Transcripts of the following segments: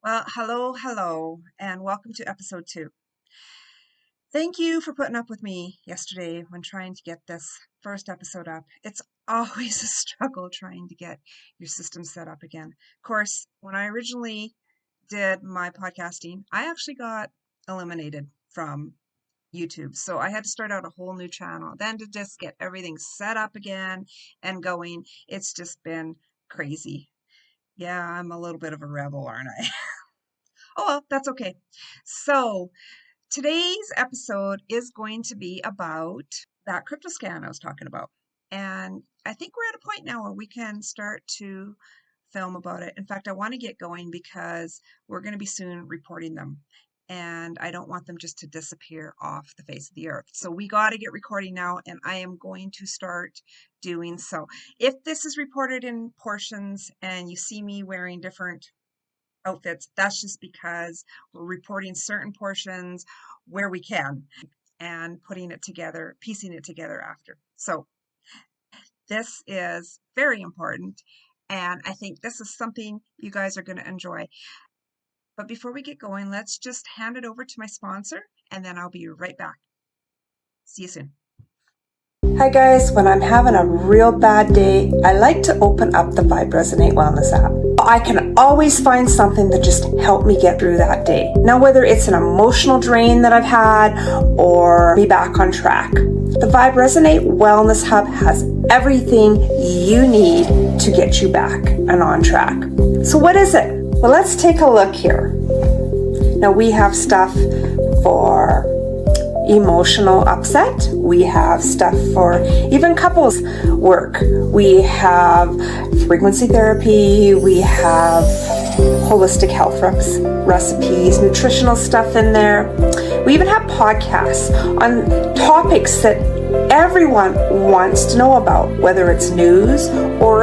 Well, hello, and welcome to episode 2. Thank you for putting up with me yesterday when trying to get this first episode up. It's always a struggle trying to get your system set up again. Of course, when I originally did my podcasting, I actually got eliminated from YouTube. So I had to start out a whole new channel. Then to just get everything set up again and going, it's just been crazy. Yeah, I'm a little bit of a rebel, aren't I? Oh, well, that's okay. So, today's episode is going to be about that crypto scan I was talking about. And I think we're at a point now where we can start to film about it. In fact, I want to get going because we're going to be soon reporting them. And I don't want them just to disappear off the face of the earth. So we got to get recording now, and I am going to start doing so. If this is reported in portions and you see me wearing different outfits, that's just because we're reporting certain portions where we can and putting it together, piecing it together after. So this is very important, and I think this is something you guys are going to enjoy. But before we get going, let's just hand it over to my sponsor, and then I'll be right back. See you soon. Hi guys, when I'm having a real bad day, I like to open up the Vibe Resonate Wellness app. I can always find something that just help me get through that day. Now, whether it's an emotional drain that I've had or be back on track, the Vibe Resonate Wellness Hub has everything you need to get you back and on track. So what is it? Well, let's take a look here. Now, we have stuff for emotional upset. We have stuff for even couples work. We have frequency therapy. We have holistic health recipes, nutritional stuff in there. We even have podcasts on topics that everyone wants to know about, whether it's news or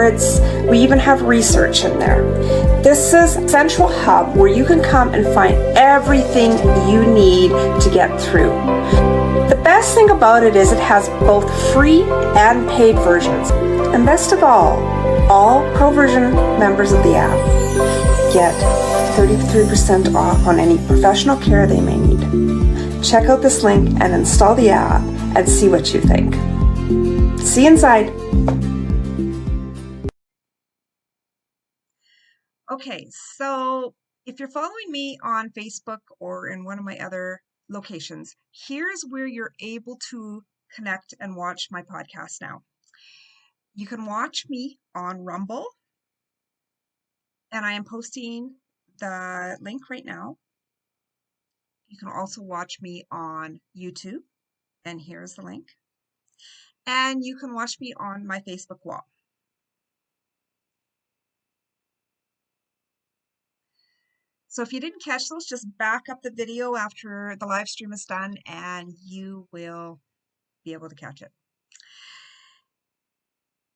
we even have research in there. This is a central hub where you can come and find everything you need to get through. The best thing about it is it has both free and paid versions. And best of all Pro version members of the app get 33% off on any professional care they may need. Check out this link and install the app and see what you think. See you inside. Okay, so if you're following me on Facebook or in one of my other locations, here's where you're able to connect and watch my podcast now. You can watch me on Rumble, and I am posting the link right now. You can also watch me on YouTube, and here's the link. And you can watch me on my Facebook wall. So if you didn't catch those, just back up the video after the live stream is done and you will be able to catch it.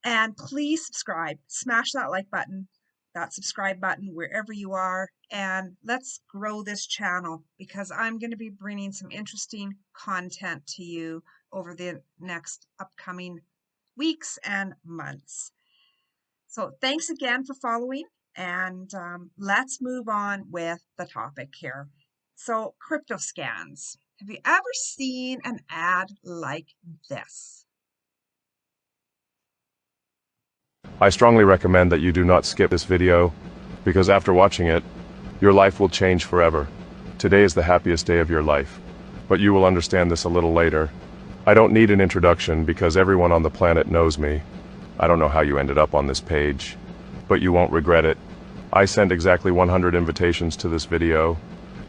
And please subscribe. Smash that like button, that subscribe button wherever you are, and let's grow this channel because I'm going to be bringing some interesting content to you over the next upcoming weeks and months. So thanks again for following. And let's move on with the topic here. So, crypto scans. Have you ever seen an ad like this? I strongly recommend that you do not skip this video, because after watching it, your life will change forever. Today is the happiest day of your life, but you will understand this a little later. I don't need an introduction because everyone on the planet knows me. I don't know how you ended up on this page, but you won't regret it. I sent exactly 100 invitations to this video,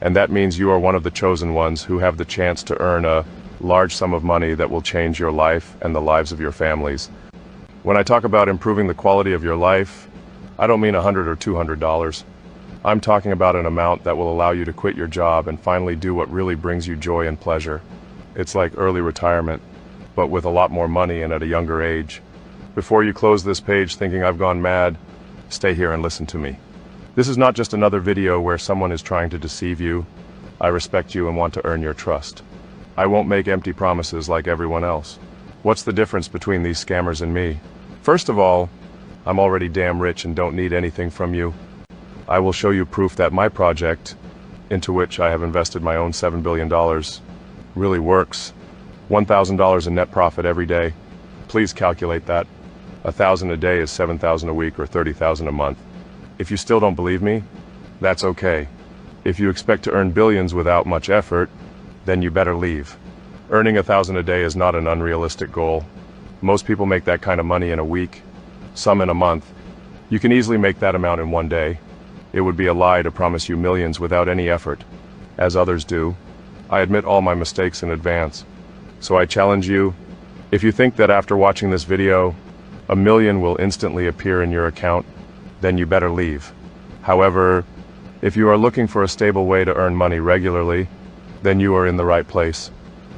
and that means you are one of the chosen ones who have the chance to earn a large sum of money that will change your life and the lives of your families. When I talk about improving the quality of your life, I don't mean $100 or $200. I'm talking about an amount that will allow you to quit your job and finally do what really brings you joy and pleasure. It's like early retirement, but with a lot more money and at a younger age. Before you close this page thinking I've gone mad, stay here and listen to me. This is not just another video where someone is trying to deceive you. I respect you and want to earn your trust. I won't make empty promises like everyone else. What's the difference between these scammers and me? First of all, I'm already damn rich and don't need anything from you. I will show you proof that my project, into which I have invested my own $7 billion, really works. $1,000 in net profit every day. Please calculate that. 1,000 a day is 7,000 a week or 30,000 a month. If you still don't believe me, that's okay. If you expect to earn billions without much effort, then you better leave. Earning 1,000 a day is not an unrealistic goal. Most people make that kind of money in a week, some in a month. You can easily make that amount in one day. It would be a lie to promise you millions without any effort, as others do. I admit all my mistakes in advance. So I challenge you, if you think that after watching this video, $1 million will instantly appear in your account, then you better leave. However, if you are looking for a stable way to earn money regularly, then you are in the right place.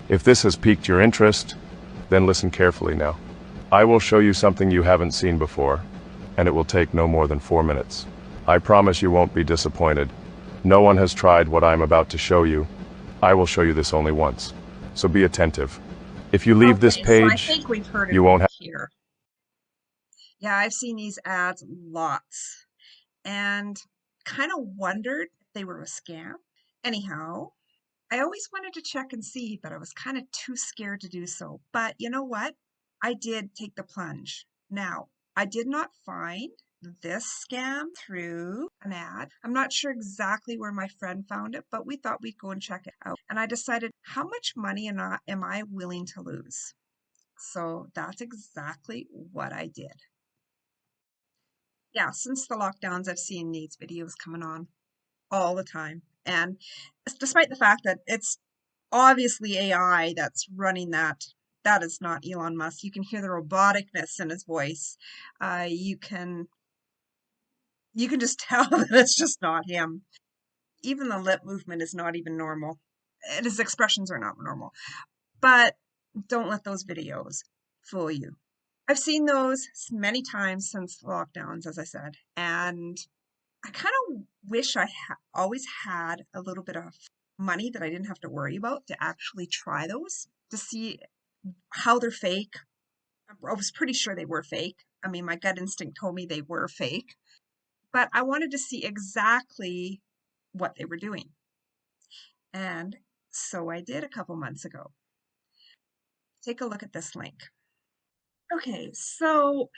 If this has piqued your interest, then listen carefully now. I will show you something you haven't seen before, and it will take no more than 4 minutes. I promise you won't be disappointed. No one has tried what I'm about to show you. I will show you this only once, so be attentive. If you leave this So I page, think we've heard it you won't have... here. Yeah, I've seen these ads lots and kind of wondered if they were a scam. Anyhow, I always wanted to check and see, but I was kind of too scared to do so. But you know what? I did take the plunge. Now, I did not find this scam through an ad. I'm not sure exactly where my friend found it, but we thought we'd go and check it out. And I decided, how much money am I willing to lose? So that's exactly what I did. Yeah, since the lockdowns, I've seen these videos coming on all the time. And despite the fact that it's obviously AI that's running that is not Elon Musk. You can hear the roboticness in his voice. You can just tell that it's just not him. Even the lip movement is not even normal. And his expressions are not normal. But don't let those videos fool you. I've seen those many times since the lockdowns, as I said, and I kind of wish I always had a little bit of money that I didn't have to worry about to actually try those to see how they're fake. I was pretty sure they were fake. I mean, my gut instinct told me they were fake, but I wanted to see exactly what they were doing. And so I did a couple months ago. Take a look at this link. Okay, so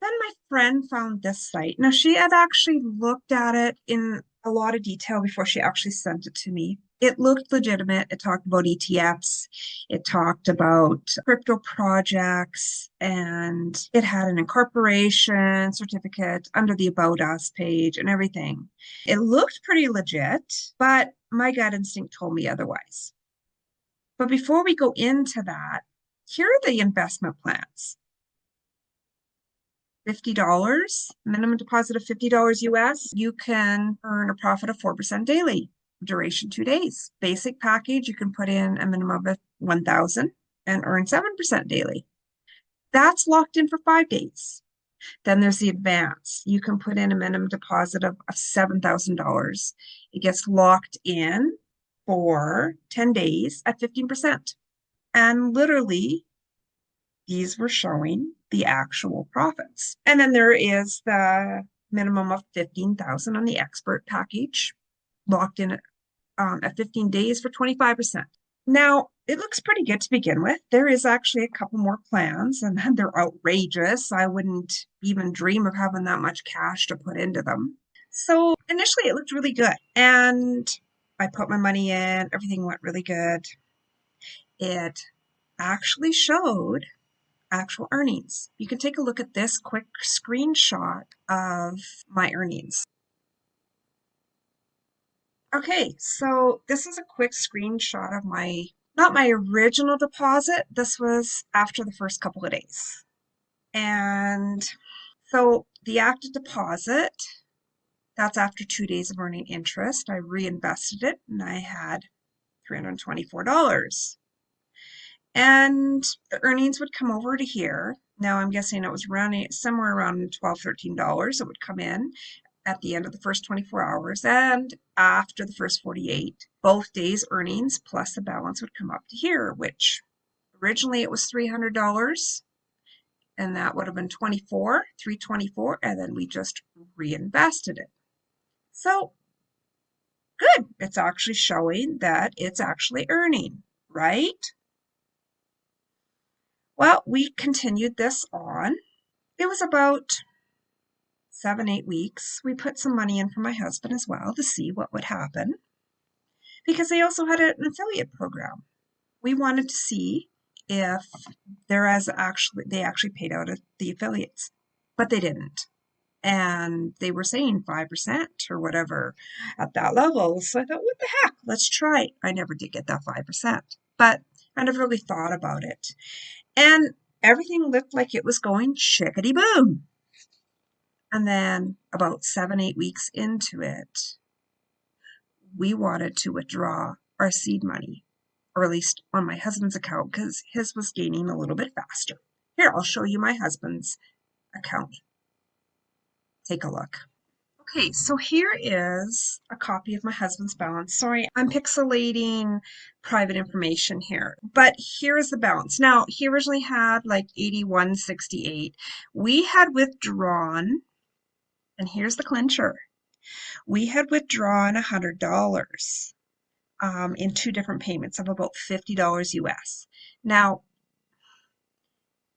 then my friend found this site. Now, she had actually looked at it in a lot of detail before she actually sent it to me. It looked legitimate. It talked about ETFs. It talked about crypto projects, and it had an incorporation certificate under the About Us page and everything. It looked pretty legit, but my gut instinct told me otherwise. But before we go into that, here are the investment plans. $50, minimum deposit of $50 US. You can earn a profit of 4% daily. Duration 2 days. Basic package, you can put in a minimum of 1,000 and earn 7% daily. That's locked in for 5 days. Then there's the advance. You can put in a minimum deposit of $7,000. It gets locked in for 10 days at 15%. And literally, these were showing the actual profits. And then there is the minimum of 15,000 on the expert package, locked in at 15 days for 25%. Now, it looks pretty good to begin with. There is actually a couple more plans, and they're outrageous. I wouldn't even dream of having that much cash to put into them. So initially, it looked really good. And I put my money in. Everything went really good. It actually showed actual earnings. You can take a look at this quick screenshot of my earnings. Okay, so this is a quick screenshot of not my original deposit. This was after the first couple of days. And so the active deposit, that's after 2 days of earning interest. I reinvested it and I had $324. And the earnings would come over to here. Now I'm guessing it was running somewhere around $12, $13. It would come in at the end of the first 24 hours and after the first 48. Both days' earnings plus the balance would come up to here, which originally it was $300, and that would have been $324, and then we just reinvested it. So good. It's actually showing that it's actually earning, right? Well, we continued this on. It was about 7, 8 weeks. We put some money in for my husband as well to see what would happen because they also had an affiliate program. We wanted to see if they actually paid out the affiliates, but they didn't. And they were saying 5% or whatever at that level. So I thought, what the heck? Let's try it. I never did get that 5%, but I never really thought about it. And everything looked like it was going chickadee boom. And then about 7, 8 weeks into it, we wanted to withdraw our seed money, or at least on my husband's account, because his was gaining a little bit faster. Here, I'll show you my husband's account. Take a look. Okay, so here is a copy of my husband's balance. Sorry, I'm pixelating private information here, but here is the balance. Now, he originally had like 81.68. We had withdrawn, and here's the clincher. We had withdrawn $100 in 2 different payments of about $50 US. Now,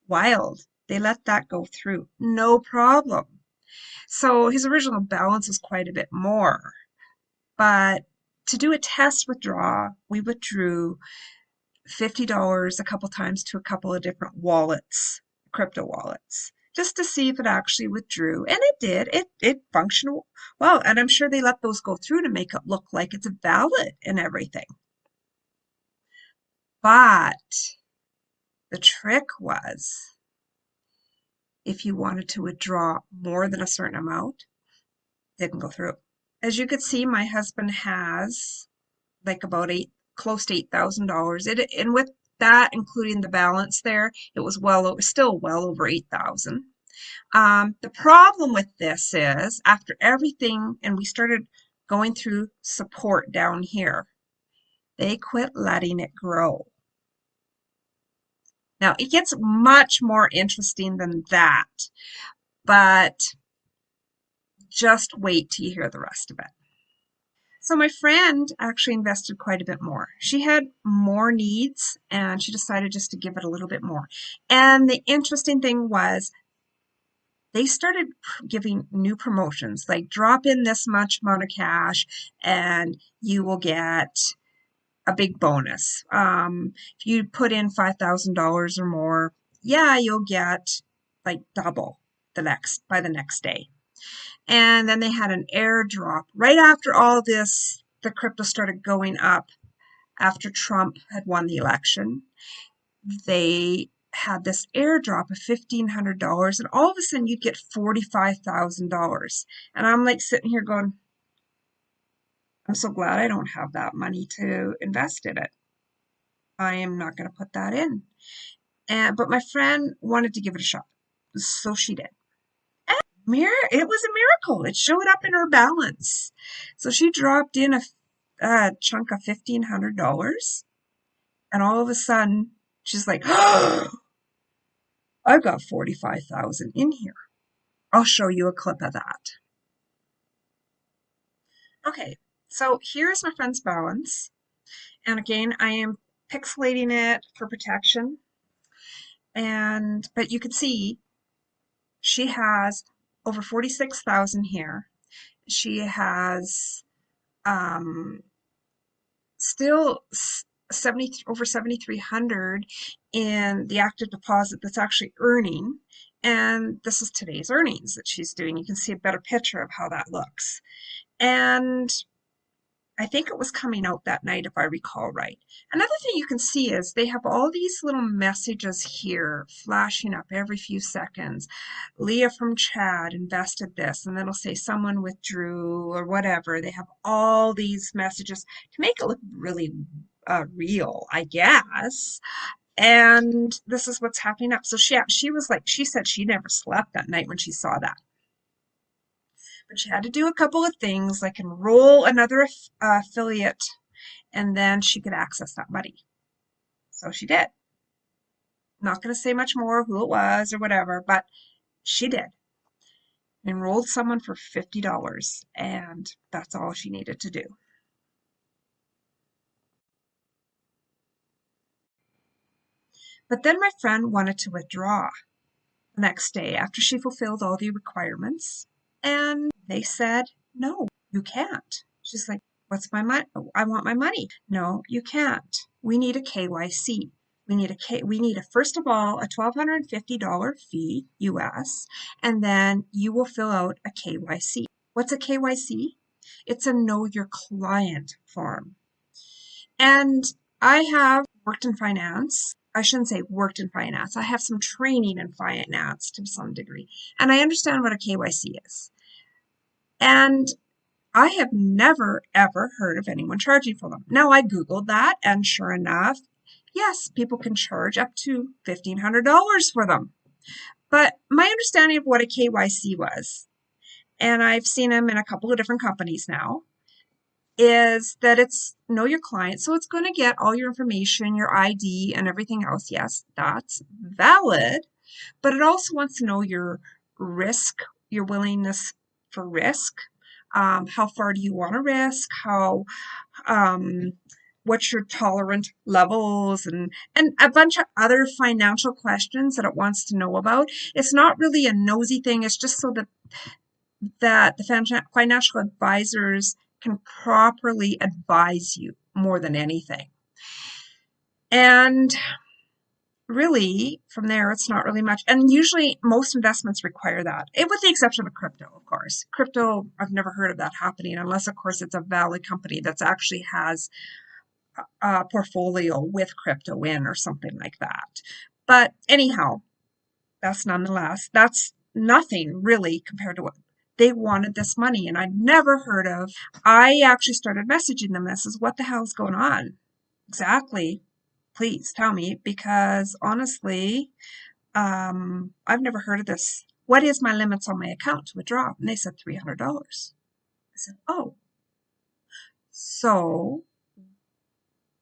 wild, they let that go through, no problem. So his original balance was quite a bit more. But to do a test withdraw, we withdrew $50 a couple times to a couple of different wallets, crypto wallets, just to see if it actually withdrew. And it did. It functioned well. And I'm sure they let those go through to make it look like it's valid and everything. But the trick was if you wanted to withdraw more than a certain amount, it didn't go through. As you could see, my husband has like about close to $8,000. And with that, including the balance there, it was still well over 8,000. The problem with this is after everything, and we started going through support down here, they quit letting it grow. Now, it gets much more interesting than that, but just wait till you hear the rest of it. So my friend actually invested quite a bit more. She had more needs and she decided just to give it a little bit more. And the interesting thing was they started giving new promotions, like drop in this much amount of cash and you will get a big bonus. If you put in $5,000 or more, yeah, you'll get like double by the next day. And then they had an airdrop right after all this. The crypto started going up after Trump had won the election. They had this airdrop of $1,500, and all of a sudden you'd get $45,000. And I'm like sitting here going, I'm so glad I don't have that money to invest in it. I am not going to put that in. But my friend wanted to give it a shot, so she did. It was a miracle. It showed up in her balance. So she dropped in a chunk of $1,500, and all of a sudden she's like, oh, I've got 45,000 in here. I'll show you a clip of that. Okay, so here's my friend's balance. And again, I am pixelating it for protection. But you can see she has over 46,000 here. She has still over 7,300 in the active deposit that's actually earning. And this is today's earnings that she's doing. You can see a better picture of how that looks. And I think it was coming out that night, if I recall right. Another thing you can see is they have all these little messages here flashing up every few seconds. Leah from Chad invested this, and then it'll say someone withdrew or whatever. They have all these messages to make it look really real, I guess. And this is what's happening up. So she was like, she said she never slept that night when she saw that. But she had to do a couple of things, like enroll another affiliate, and then she could access that money. So she did. Not going to say much more who it was or whatever, but she did. Enrolled someone for $50, and that's all she needed to do. But then my friend wanted to withdraw the next day after she fulfilled all the requirements, and they said, no, you can't. She's like, what's my money? I want my money. No, you can't. We need a KYC. We need a first of all a $1,250 fee US, and then you will fill out a KYC. What's a KYC? It's a know your client form. And I have worked in finance. I shouldn't say worked in finance. I have some training in finance to some degree, and I understand what a KYC is. And I have never, ever heard of anyone charging for them. Now, I Googled that, and sure enough, yes, people can charge up to $1,500 for them. But my understanding of what a KYC was, and I've seen them in a couple of different companies now, is that it's know your client. So it's going to get all your information, your ID, and everything else. Yes, that's valid. But it also wants to know your risk, your willingness for risk. How far do you want to risk? What's your tolerant levels, and a bunch of other financial questions that it wants to know about. It's not really a nosy thing. It's just so that the financial advisors can properly advise you more than anything. And really, from there, it's not really much. And usually, most investments require that, with the exception of crypto, of course. Crypto, I've never heard of that happening, unless, of course, it's a valid company that actually has a portfolio with crypto in or something like that. But anyhow, that's nothing really compared to what they wanted this money, and I'd never heard of. I actually started messaging them. This is what the hell's going on? Exactly. Please tell me, because honestly, I've never heard of this. What is my limits on my account to withdraw? And they said $300. I said, oh, so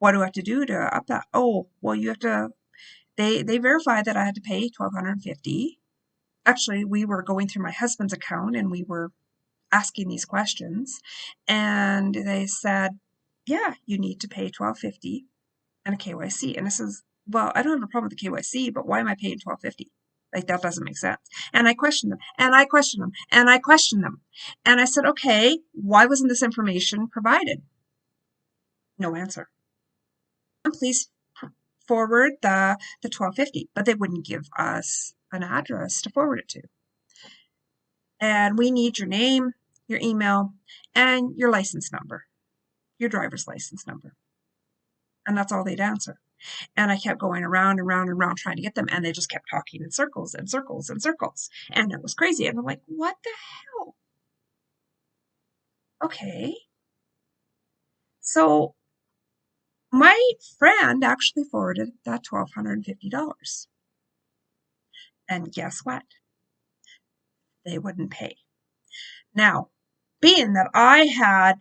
what do I have to do to up that? Oh, well, you have to, they verified that I had to pay $1,250. Actually, we were going through my husband's account and we were asking these questions, and they said, yeah, you need to pay $1,250 and a KYC. And I says, well, I don't have a problem with the KYC, but why am I paying $1,250? Like, that doesn't make sense. And I questioned them, and I questioned them, and I questioned them. And I said, okay, why wasn't this information provided? No answer. Please forward the $1,250, but they wouldn't give us an address to forward it to. And we need your name, your email, and your license number, your driver's license number. And that's all they'd answer. And I kept going around and around and around trying to get them, and they just kept talking in circles and circles and circles. And it was crazy. And I'm like, what the hell? Okay. So my friend actually forwarded that $1,250. And guess what? They wouldn't pay. Now, being that I had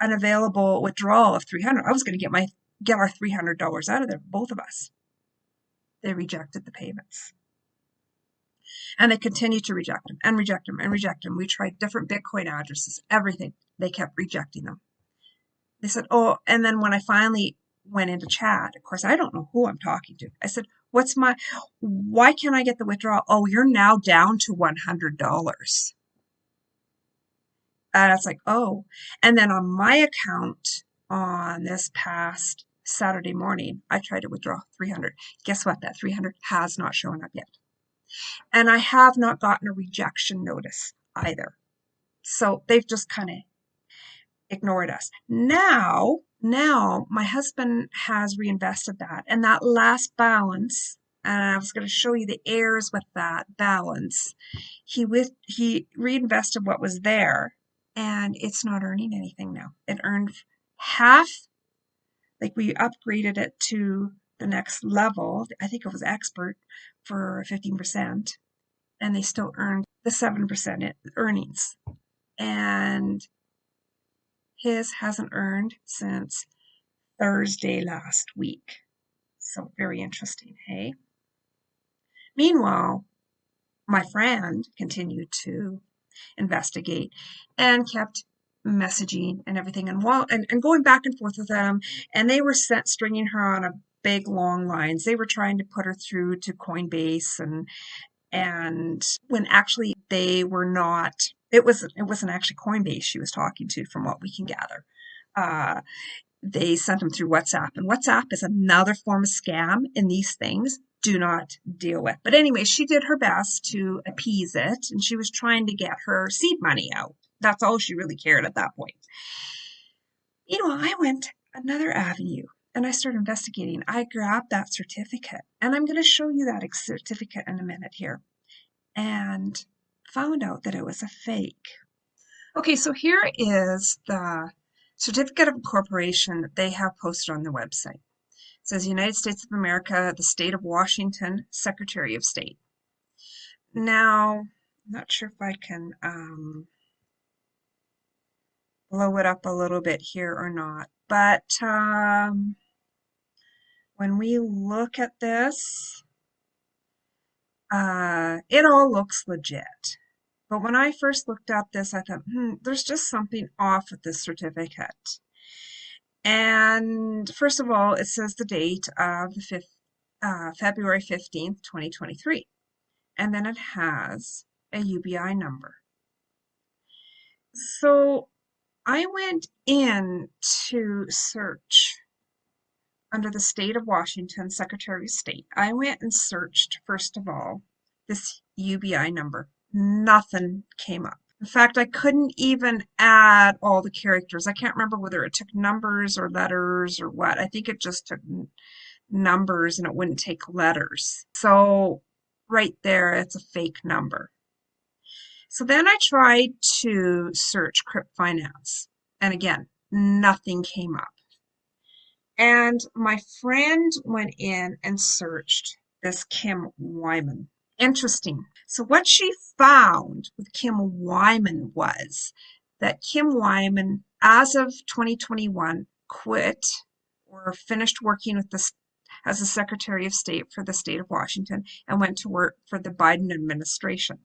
an available withdrawal of $300, I was going to get our $300 out of there, both of us. They rejected the payments. And they continued to reject them and reject them and reject them. We tried different Bitcoin addresses, everything. They kept rejecting them. They said, oh, and then when I finally went into chat, of course, I don't know who I'm talking to. I said, why can't I get the withdrawal? Oh, you're now down to $100. And it's like, oh. And then on my account on this past Saturday morning, I tried to withdraw $300. Guess what? That $300 has not shown up yet. And I have not gotten a rejection notice either. So they've just kind of ignored us. Now my husband has reinvested that, and that last balance, and I was going to show you the errors with that balance. He reinvested what was there, and it's not earning anything now. It earned half, like we upgraded it to the next level. I think it was expert for 15%, and they still earned the 7% earnings. And his hasn't earned since Thursday last week. So very interesting, hey? Meanwhile, my friend continued to investigate, and kept messaging and everything, and going back and forth with them, and they were stringing her on a big long lines. They were trying to put her through to Coinbase, and when actually they were not. It wasn't actually Coinbase she was talking to, from what we can gather. They sent them through WhatsApp, and WhatsApp is another form of scam in these things. Do not deal with. But anyway, she did her best to appease it, and she was trying to get her seed money out. That's all she really cared at that point. I went another avenue, and I started investigating. I grabbed that certificate, and I'm going to show you that certificate in a minute here, and found out that it was a fake. Okay, so here is the certificate of incorporation that they have posted on their website. It says United States of America, the state of Washington, Secretary of State. Now, I'm not sure if I can blow it up a little bit here or not, but when we look at this, it all looks legit. But when I first looked at this, I thought, there's just something off with this certificate. And first of all, it says the date of February 15th, 2023. And then it has a UBI number. So I went in to search under the state of Washington, Secretary of State. I went and searched, first of all, this UBI number. Nothing came up. In fact, I couldn't even add all the characters. I can't remember whether it took numbers or letters or what. I think it just took numbers and it wouldn't take letters. So right there, it's a fake number. So then I tried to search Crypt Finance. And again, nothing came up. And my friend went in and searched this Kim Wyman. Interesting. So what she found with Kim Wyman was that Kim Wyman, as of 2021, quit or finished working with this as a Secretary of State for the state of Washington and went to work for the Biden administration.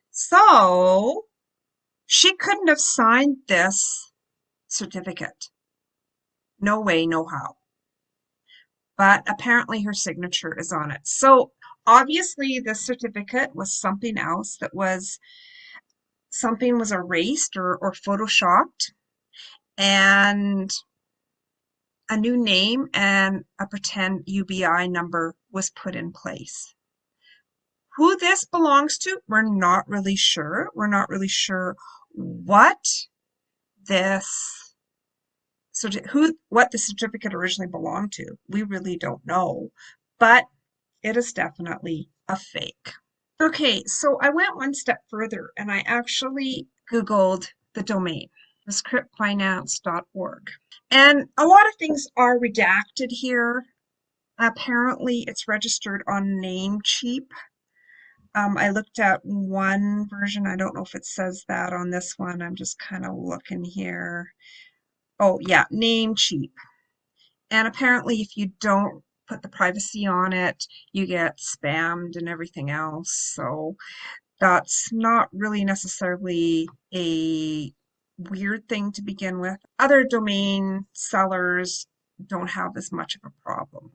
So she couldn't have signed this certificate. No way, no how. But apparently her signature is on it. So obviously this certificate was something else, something was erased or photoshopped, and a new name and a pretend UBI number was put in place. Who this belongs to, we're not really sure. We're not really sure what the certificate originally belonged to. We really don't know, but it is definitely a fake. Okay, so I went one step further and I actually Googled the domain. It's cryptfinance.org. And a lot of things are redacted here. Apparently it's registered on Namecheap. I looked at one version. I don't know if it says that on this one. I'm just kind of looking here. Oh yeah, Namecheap. And apparently if you don't put the privacy on it, you get spammed and everything else. So that's not really necessarily a weird thing to begin with. Other domain sellers don't have as much of a problem.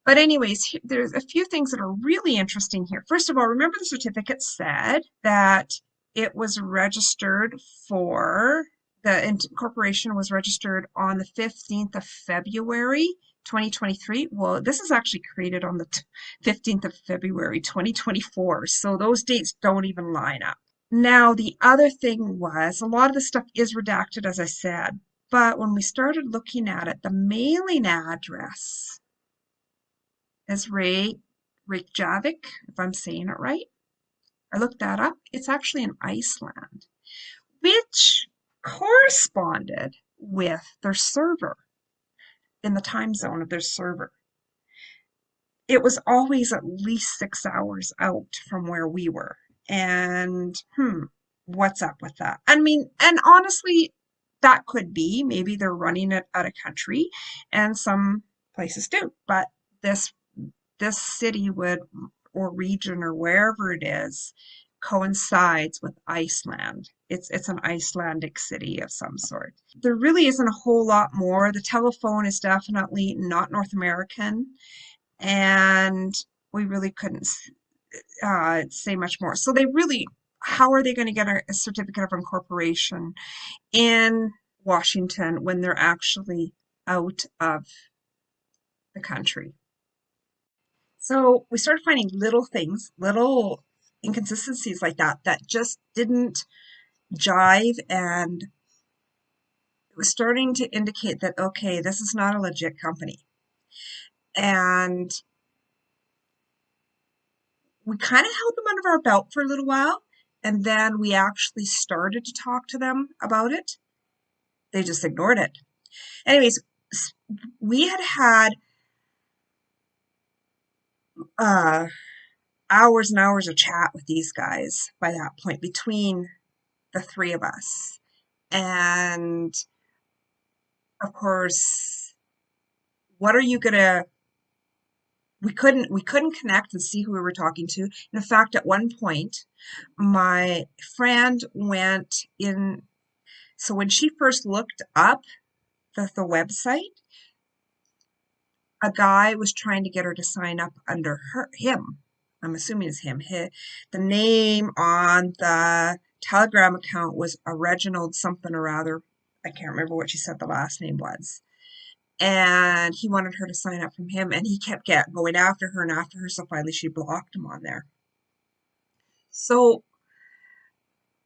But anyways, there's a few things that are really interesting here. First of all, remember the certificate said that it was registered the incorporation was registered on the 15th of February, 2023. Well, this is actually created on the 15th of February, 2024. So those dates don't even line up. Now, the other thing was a lot of the stuff is redacted, as I said, but when we started looking at it, the mailing address is Reykjavik, if I'm saying it right. I looked that up. It's actually in Iceland, which corresponded with their server in the time zone of their server. It was always at least 6 hours out from where we were. And what's up with that? I mean, and honestly, that could be maybe they're running it out of country, and some places do. But this city would, or region, or wherever it is, coincides with Iceland. It's an Icelandic city of some sort. There really isn't a whole lot more. The telephone is definitely not North American, and we really couldn't say much more. So they really, how are they going to get a certificate of incorporation in Washington when they're actually out of the country? So we started finding little things, little inconsistencies like that that just didn't jive, and it was starting to indicate that, okay, this is not a legit company. And we kind of held them under our belt for a little while, and then we actually started to talk to them about it. They just ignored it. Anyways, we had hours and hours of chat with these guys by that point between the three of us. And of course, what are you gonna, we couldn't connect and see who we were talking to. In fact, at one point, my friend went in, so when she first looked up the website, a guy was trying to get her to sign up under him. I'm assuming it's him. The name on the Telegram account was a Reginald something or other. I can't remember what she said the last name was. And he wanted her to sign up from him, and he kept going after her and after her, so finally she blocked him on there. So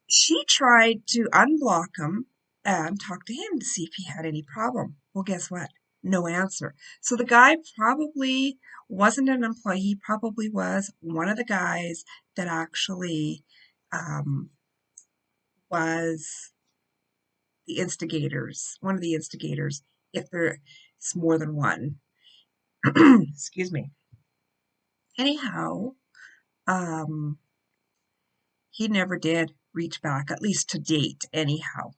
she tried to unblock him and talk to him to see if he had any problem. Well, guess what? No answer. So the guy probably wasn't an employee. He probably was one of the guys that actually was the instigators, one of the instigators, if there's more than one. Excuse me. Anyhow, he never did reach back, at least to date, anyhow.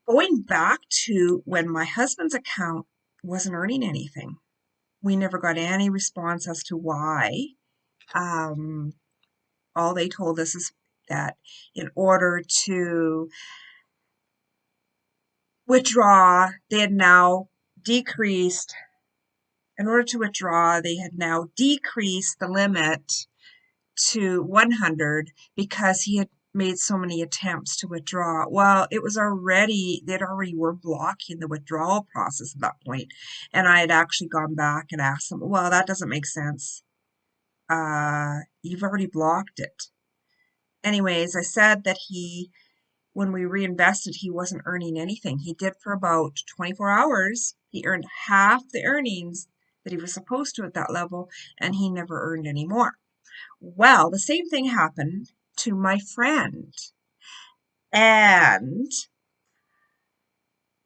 Going back to when my husband's account wasn't earning anything, we never got any response as to why. All they told us is that in order to withdraw, they had now decreased. In order to withdraw, they had now decreased the limit to 100 because he had made so many attempts to withdraw. Well, it was already, they'd already were blocking the withdrawal process at that point. And I had actually gone back and asked them, well, that doesn't make sense. You've already blocked it. Anyways, I said that when we reinvested, he wasn't earning anything. He did for about 24 hours. He earned half the earnings that he was supposed to at that level, and he never earned any more. Well, the same thing happened to my friend. And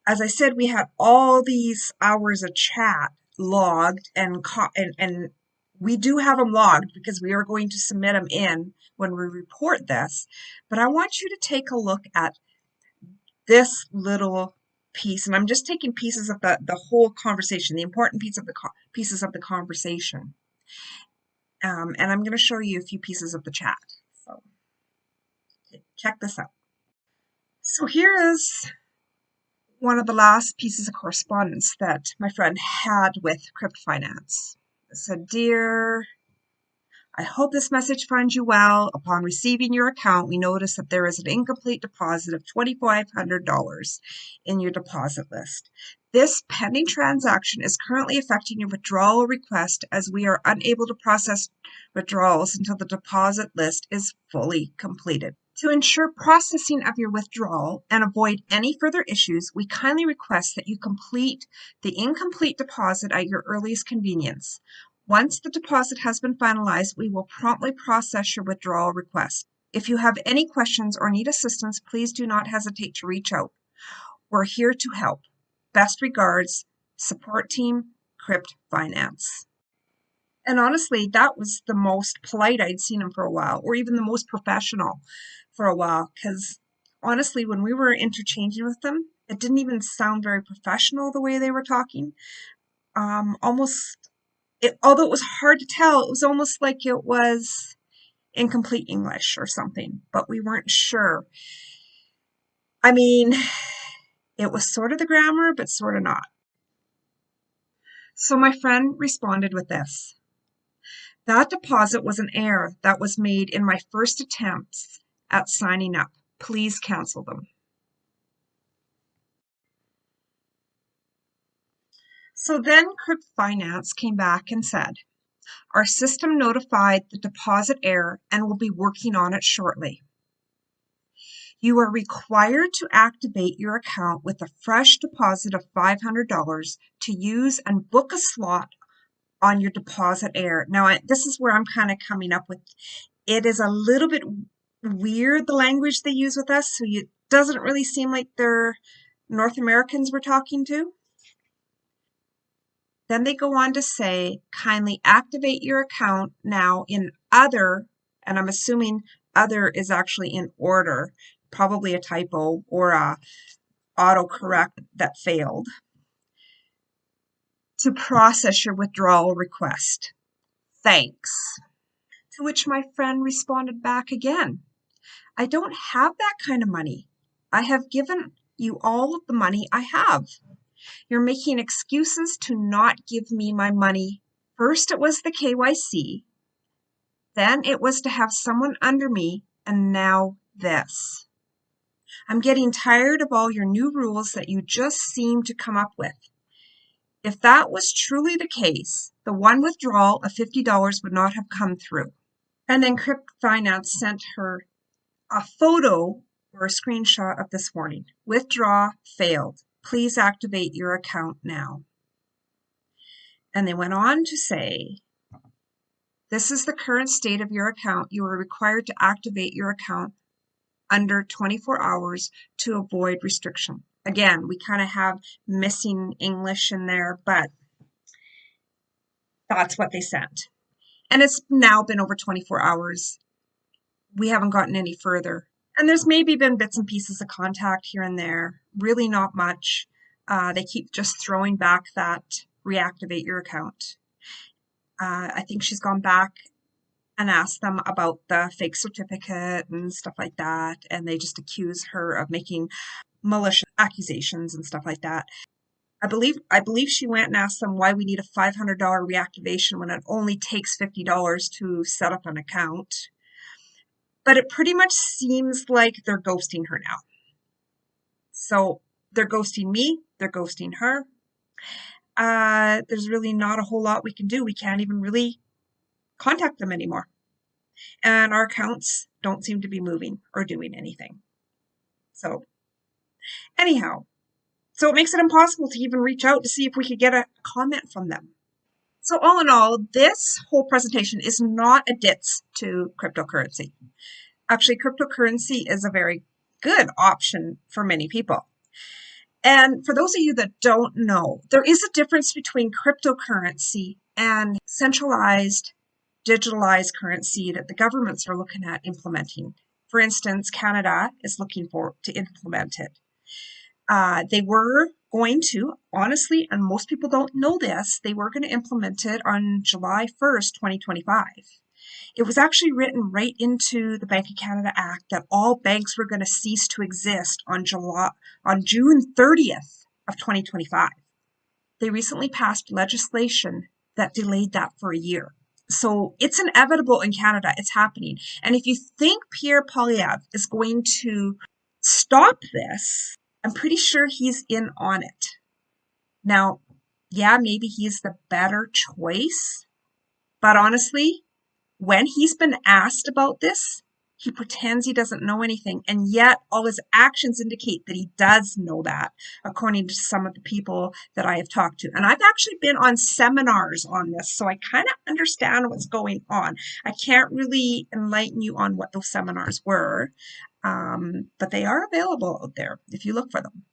as I said, we had all these hours of chat logged, and we do have them logged because we are going to submit them in when we report this. But I want you to take a look at this little piece, and I'm just taking pieces of the whole conversation, the important pieces of the conversation. And I'm going to show you a few pieces of the chat. So check this out. So here is one of the last pieces of correspondence that my friend had with Crypt Finance. It said, "Dear, I hope this message finds you well. Upon receiving your account, we notice that there is an incomplete deposit of $2,500 in your deposit list. This pending transaction is currently affecting your withdrawal request as we are unable to process withdrawals until the deposit list is fully completed. To ensure processing of your withdrawal and avoid any further issues, we kindly request that you complete the incomplete deposit at your earliest convenience. Once the deposit has been finalized, we will promptly process your withdrawal request. If you have any questions or need assistance, please do not hesitate to reach out. We're here to help. Best regards, support team, Crypt Finance." And honestly, that was the most polite I'd seen him for a while, or even the most professional for a while, because honestly, when we were interchanging with them, it didn't even sound very professional the way they were talking. Almost although it was hard to tell, it was almost like it was incomplete English or something, but we weren't sure. I mean, it was sort of the grammar, but sort of not. So my friend responded with this. That deposit was an error that was made in my first attempts at signing up. Please cancel them. So then Crypt Finance came back and said, our system notified the deposit error and will be working on it shortly. You are required to activate your account with a fresh deposit of $500 to use and book a slot on your deposit error. Now, this is where I'm kind of coming up with, it is a little bit weird, the language they use with us, so it doesn't really seem like they're North Americans we're talking to. Then they go on to say, kindly activate your account now in other, and I'm assuming other is actually in order, probably a typo or a autocorrect that failed, to process your withdrawal request. Thanks. To which my friend responded back again, I don't have that kind of money. I have given you all of the money I have. You're making excuses to not give me my money. First it was the KYC, then it was to have someone under me, and now this. I'm getting tired of all your new rules that you just seem to come up with. If that was truly the case, the one withdrawal of $50 would not have come through. And then Crypt Finance sent her a photo or a screenshot of this warning. Withdraw failed. Please activate your account now. And they went on to say, this is the current state of your account. You are required to activate your account under 24 hours to avoid restriction. Again, we kind of have missing English in there, but that's what they sent. And it's now been over 24 hours. We haven't gotten any further. And there's maybe been bits and pieces of contact here and there, really not much. They keep just throwing back that reactivate your account. I think she's gone back and asked them about the fake certificate and stuff like that, and they just accuse her of making malicious accusations and stuff like that. I believe she went and asked them why we need a $500 reactivation when it only takes $50 to set up an account. But it pretty much seems like they're ghosting her now. So they're ghosting me, they're ghosting her. There's really not a whole lot we can do. We can't even really contact them anymore. And our accounts don't seem to be moving or doing anything. So anyhow, so it makes it impossible to even reach out to see if we could get a comment from them. So all in all, this whole presentation is not a ditz to cryptocurrency. Actually, cryptocurrency is a very good option for many people. And for those of you that don't know, there is a difference between cryptocurrency and centralized digitalized currency that the governments are looking at implementing. For instance, Canada is looking to implement it. They were going to, honestly, and most people don't know this, they were going to implement it on July 1st, 2025. It was actually written right into the Bank of Canada Act that all banks were going to cease to exist on June 30th of 2025. They recently passed legislation that delayed that for a year. So it's inevitable in Canada. It's happening. And if you think Pierre Poilievre is going to stop this, I'm pretty sure he's in on it. Now, yeah, maybe he's the better choice. But honestly, when he's been asked about this, he pretends he doesn't know anything. And yet all his actions indicate that he does know that, according to some of the people that I have talked to. And I've actually been on seminars on this, so I kind of understand what's going on. I can't really enlighten you on what those seminars were, but they are available out there if you look for them.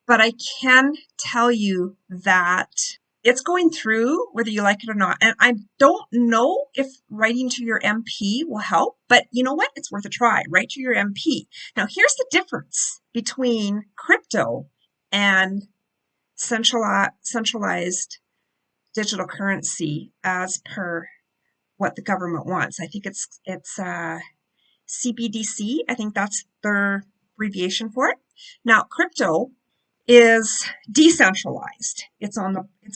But I can tell you that it's going through whether you like it or not. And I don't know if writing to your MP will help, but you know what? It's worth a try. Write to your MP. Now, here's the difference between crypto and centralized digital currency as per what the government wants. I think it's CBDC. I think that's their abbreviation for it. Now, crypto is decentralized. It's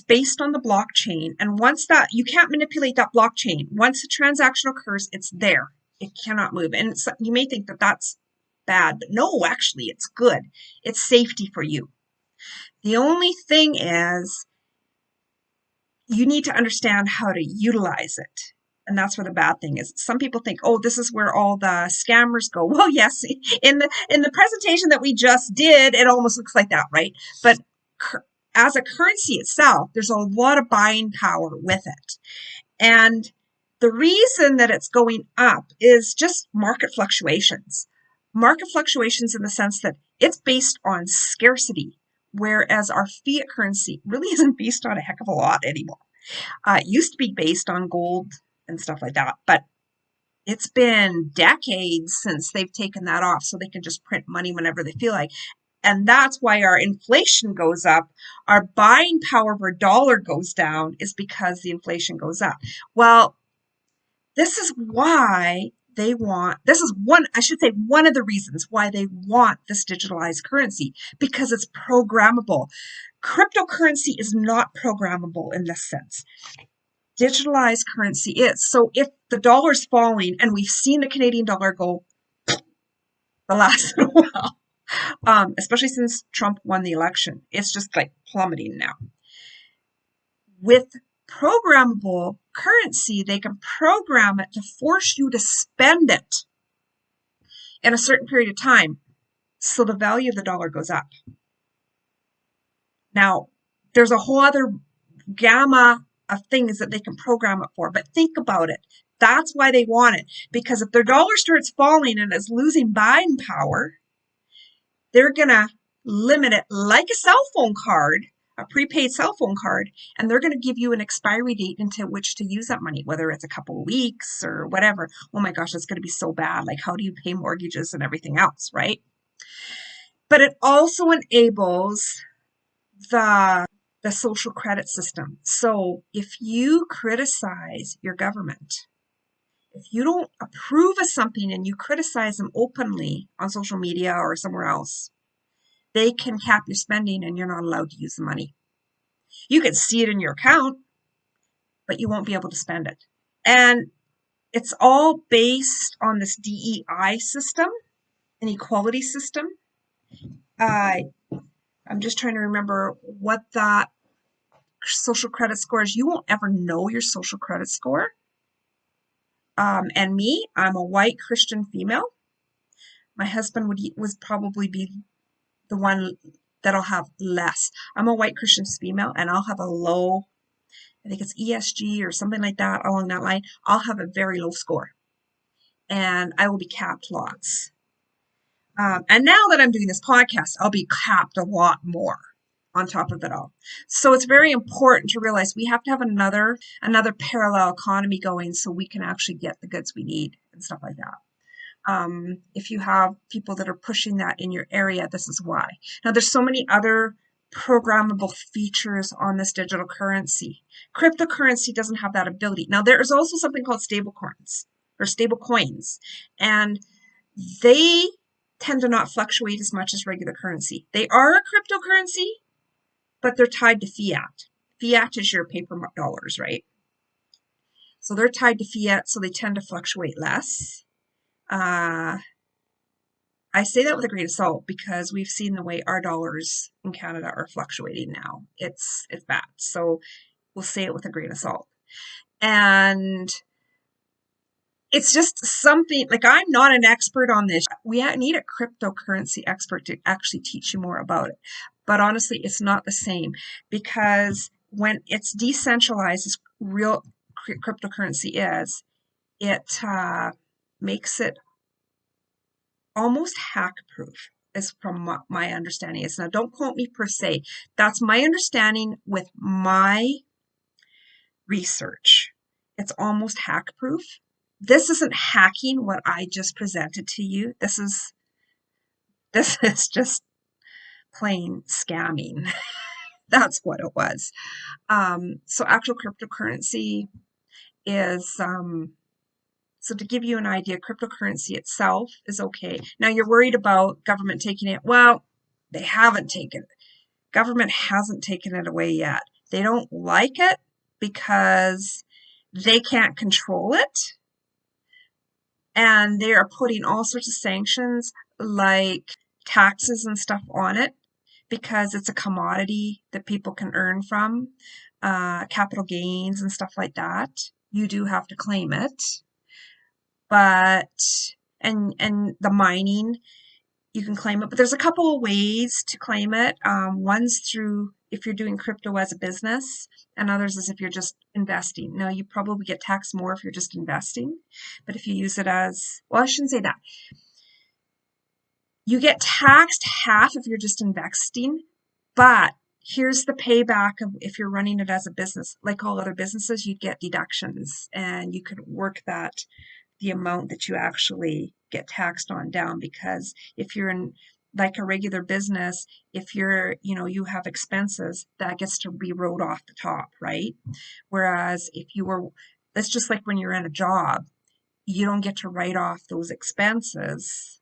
based on the blockchain. And once that, you can't manipulate that blockchain. Once a transaction occurs, it's there. It cannot move. And you may think that that's bad, but no, actually, it's good. It's safety for you. The only thing is you need to understand how to utilize it. And that's where the bad thing is. Some people think, oh, this is where all the scammers go. Well, yes, in the presentation that we just did, it almost looks like that, right? But as a currency itself, there's a lot of buying power with it. And the reason that it's going up is just market fluctuations. Market fluctuations in the sense that it's based on scarcity, whereas our fiat currency really isn't based on a heck of a lot anymore. It used to be based on gold and stuff like that, but it's been decades since they've taken that off, so they can just print money whenever they feel like. And that's why our inflation goes up. Our buying power per dollar goes down is because the inflation goes up. Well, this is why this is one of the reasons why they want this digitalized currency, because it's programmable. Cryptocurrency is not programmable in this sense. Digitalized currency is. So if the dollar's falling, and we've seen the Canadian dollar go the last little while, especially since Trump won the election, it's just like plummeting now. With programmable currency, they can program it to force you to spend it in a certain period of time, so the value of the dollar goes up. Now, there's a whole other gamma of things that they can program it for, but think about it. That's why they want it, because if their dollar starts falling and is losing buying power, they're going to limit it like a cell phone card, a prepaid cell phone card, and they're going to give you an expiry date into which to use that money, whether it's a couple of weeks or whatever. Oh my gosh, it's going to be so bad. Like, how do you pay mortgages and everything else, right? But it also enables the social credit system. So if you criticize your government, if you don't approve of something and you criticize them openly on social media or somewhere else, they can cap your spending and you're not allowed to use the money. You can see it in your account, but you won't be able to spend it. And it's all based on this DEI system, an equality system. I'm just trying to remember what that social credit score is. You won't ever know your social credit score. And me, I'm a white Christian female. My husband would probably be the one that'll have less. I'm a white Christian female, and I'll have a low, I think it's ESG or something like that along that line. I'll have a very low score, and I will be capped lots. And now that I'm doing this podcast, I'll be capped a lot more on top of it all. So it's very important to realize we have to have another parallel economy going so we can actually get the goods we need and stuff like that. If you have people that are pushing that in your area, this is why. Now, there's so many other programmable features on this digital currency. Cryptocurrency doesn't have that ability. Now, there is also something called stable coins, and they tend to not fluctuate as much as regular currency. They are a cryptocurrency, but they're tied to fiat. Fiat is your paper dollars, right? So they're tied to fiat, so they tend to fluctuate less. I say that with a grain of salt because we've seen the way our dollars in Canada are fluctuating now. It's bad. So we'll say it with a grain of salt. And it's just something, like, I'm not an expert on this. We need a cryptocurrency expert to actually teach you more about it. But honestly, it's not the same, because when it's decentralized, as real cryptocurrency is, it makes it almost hack-proof, is from my understanding is. Now, don't quote me per se. That's my understanding with my research. It's almost hack-proof. This isn't hacking what I just presented to you. This is just plain scamming. That's what it was. So actual cryptocurrency is, so to give you an idea, cryptocurrency itself is okay. Now you're worried about government taking it. Well, they haven't taken it. Government hasn't taken it away yet. They don't like it because they can't control it. And they are putting all sorts of sanctions like taxes and stuff on it because it's a commodity that people can earn from, capital gains and stuff like that. You do have to claim it, but and the mining, you can claim it, but there's a couple of ways to claim it. One's through if you're doing crypto as a business, and others is if you're just investing. Now, you probably get taxed more if you're just investing, but if you use it as, well, I shouldn't say that. You get taxed half if you're just investing, but here's the payback of if you're running it as a business. Like all other businesses, you'd get deductions, and you could work that the amount that you actually get taxed on down, because if you're in like a regular business, if you're, you have expenses, that gets to be wrote off the top, right? Whereas if you were, that's just like when you're in a job, you don't get to write off those expenses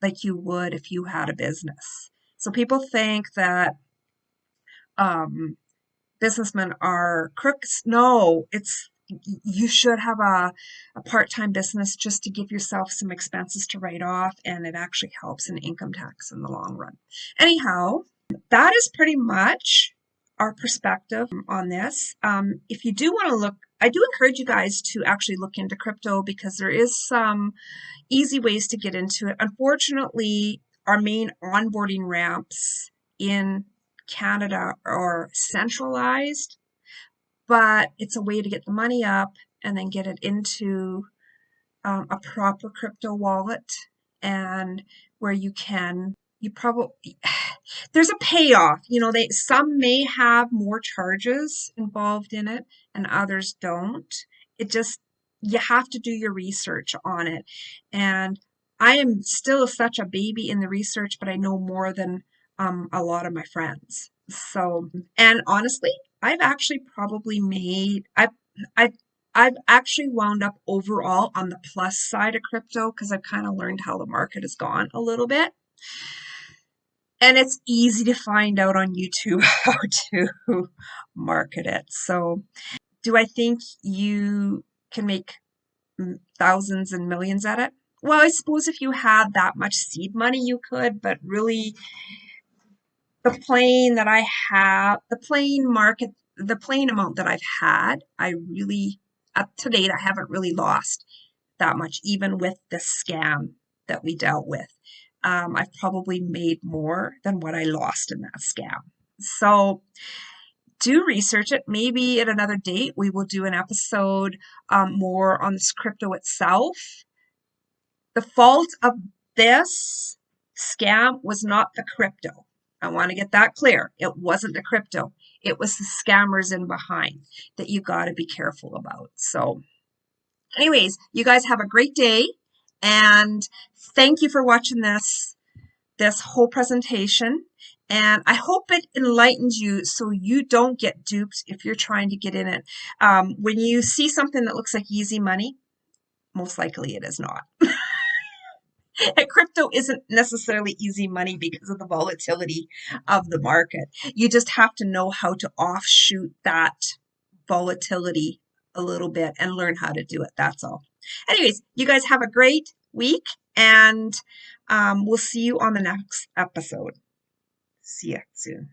like you would if you had a business. So people think that businessmen are crooks. No, it's you should have a part-time business just to give yourself some expenses to write off, and it actually helps in income tax in the long run. Anyhow, that is pretty much our perspective on this. If you do want to look, I do encourage you guys to actually look into crypto because there is some easy ways to get into it. Unfortunately, our main onboarding ramps in Canada are centralized, but it's a way to get the money up and then get it into a proper crypto wallet, and where you probably, there's a payoff. Some may have more charges involved in it and others don't. It just, you have to do your research on it. And I am still such a baby in the research, but I know more than a lot of my friends. So, and honestly, I've actually probably made, I've actually wound up overall on the plus side of crypto because I've kind of learned how the market has gone a little bit. And it's easy to find out on YouTube how to market it. So, do I think you can make thousands and millions at it? Well, I suppose if you had that much seed money, you could, but really, the plane that I have, the plane market, the plane amount that I've had, I really, up to date, I haven't really lost that much, even with the scam that we dealt with. I've probably made more than what I lost in that scam. So do research it. Maybe at another date, we will do an episode more on this crypto itself. The fault of this scam was not the crypto. I want to get that clear. It wasn't the crypto. It was the scammers in behind that you got to be careful about. So anyways, you guys have a great day, and thank you for watching this whole presentation. And I hope it enlightens you so you don't get duped if you're trying to get in it. When you see something that looks like easy money, most likely it is not. And crypto isn't necessarily easy money because of the volatility of the market. You just have to know how to offshoot that volatility a little bit and learn how to do it. That's all. Anyways, you guys have a great week, and we'll see you on the next episode. See ya soon.